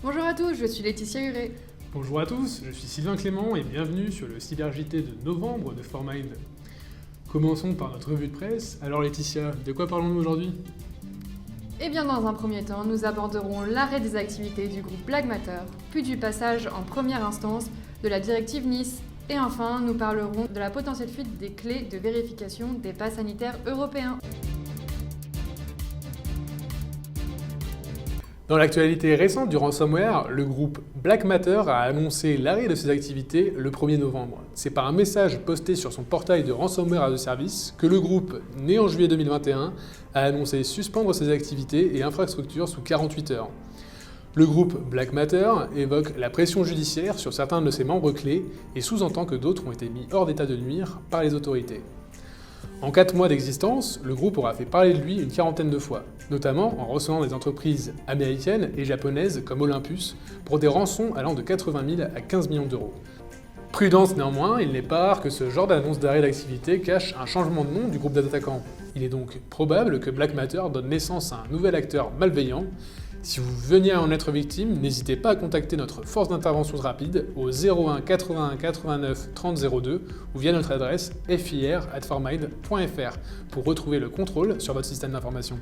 Bonjour à tous, je suis Laetitia Huré. Bonjour à tous, je suis Sylvain Clément et bienvenue sur le Cyber JT de novembre de Formind. Commençons par notre revue de presse. Alors Laetitia, de quoi parlons-nous aujourd'hui ? Eh bien dans un premier temps, nous aborderons l'arrêt des activités du groupe Black Matter, puis du passage en première instance de la directive Nice. Et enfin, nous parlerons de la potentielle fuite des clés de vérification des passes sanitaires européens. Dans l'actualité récente du ransomware, le groupe Black Matter a annoncé l'arrêt de ses activités le 1er novembre. C'est par un message posté sur son portail de Ransomware as a Service que le groupe, né en juillet 2021, a annoncé suspendre ses activités et infrastructures sous 48 heures. Le groupe Black Matter évoque la pression judiciaire sur certains de ses membres clés et sous-entend que d'autres ont été mis hors d'état de nuire par les autorités. En 4 mois d'existence, le groupe aura fait parler de lui une quarantaine de fois, notamment en recevant des entreprises américaines et japonaises comme Olympus pour des rançons allant de 80 000 à 15 millions d'euros. Prudence néanmoins, il n'est pas rare que ce genre d'annonce d'arrêt d'activité cache un changement de nom du groupe d'attaquants. Il est donc probable que Black Matter donne naissance à un nouvel acteur malveillant. Si vous veniez à en être victime, n'hésitez pas à contacter notre force d'intervention rapide au 01 81 89 30 02 ou via notre adresse fir@formind.fr pour retrouver le contrôle sur votre système d'information.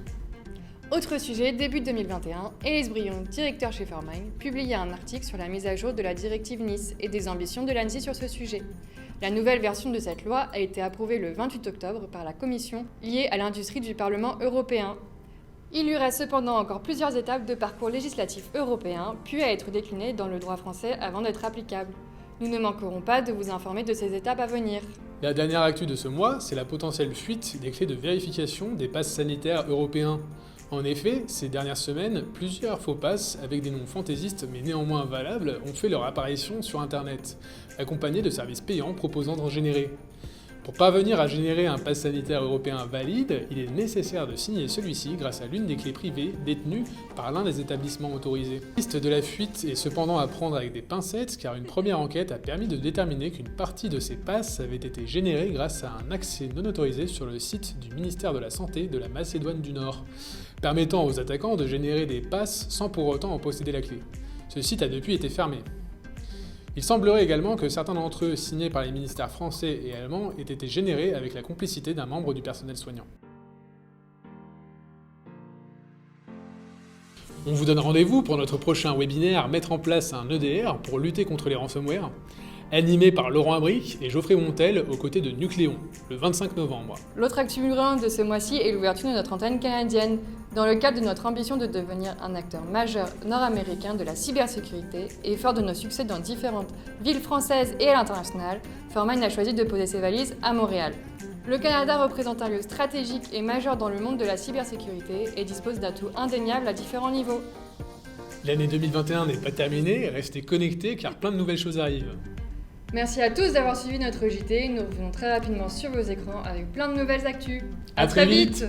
Autre sujet, début 2021, Élise Brion, directeur chez Formind, publiait un article sur la mise à jour de la directive Nice et des ambitions de l'ANSSI sur ce sujet. La nouvelle version de cette loi a été approuvée le 28 octobre par la commission liée à l'industrie du Parlement européen. Il y aurait cependant encore plusieurs étapes de parcours législatif européen, puis à être déclinées dans le droit français avant d'être applicables. Nous ne manquerons pas de vous informer de ces étapes à venir. La dernière actu de ce mois, c'est la potentielle fuite des clés de vérification des passes sanitaires européens. En effet, ces dernières semaines, plusieurs faux passes avec des noms fantaisistes mais néanmoins valables ont fait leur apparition sur Internet, accompagnés de services payants proposant d'en générer. Pour parvenir à générer un pass sanitaire européen valide, il est nécessaire de signer celui-ci grâce à l'une des clés privées détenues par l'un des établissements autorisés. La liste de la fuite est cependant à prendre avec des pincettes car une première enquête a permis de déterminer qu'une partie de ces passes avait été générée grâce à un accès non autorisé sur le site du ministère de la Santé de la Macédoine du Nord, permettant aux attaquants de générer des passes sans pour autant en posséder la clé. Ce site a depuis été fermé. Il semblerait également que certains d'entre eux, signés par les ministères français et allemands, aient été générés avec la complicité d'un membre du personnel soignant. On vous donne rendez-vous pour notre prochain webinaire « Mettre en place un EDR pour lutter contre les ransomware », animé par Laurent Abric et Geoffrey Montel aux côtés de Nucléon, le 25 novembre. L'autre actu brûlante de ce mois-ci est l'ouverture de notre antenne canadienne, dans le cadre de notre ambition de devenir un acteur majeur nord-américain de la cybersécurité et fort de nos succès dans différentes villes françaises et à l'international, Formind a choisi de poser ses valises à Montréal. Le Canada représente un lieu stratégique et majeur dans le monde de la cybersécurité et dispose d'atouts indéniables à différents niveaux. L'année 2021 n'est pas terminée, restez connectés car plein de nouvelles choses arrivent. Merci à tous d'avoir suivi notre JT, nous revenons très rapidement sur vos écrans avec plein de nouvelles actus. À très vite.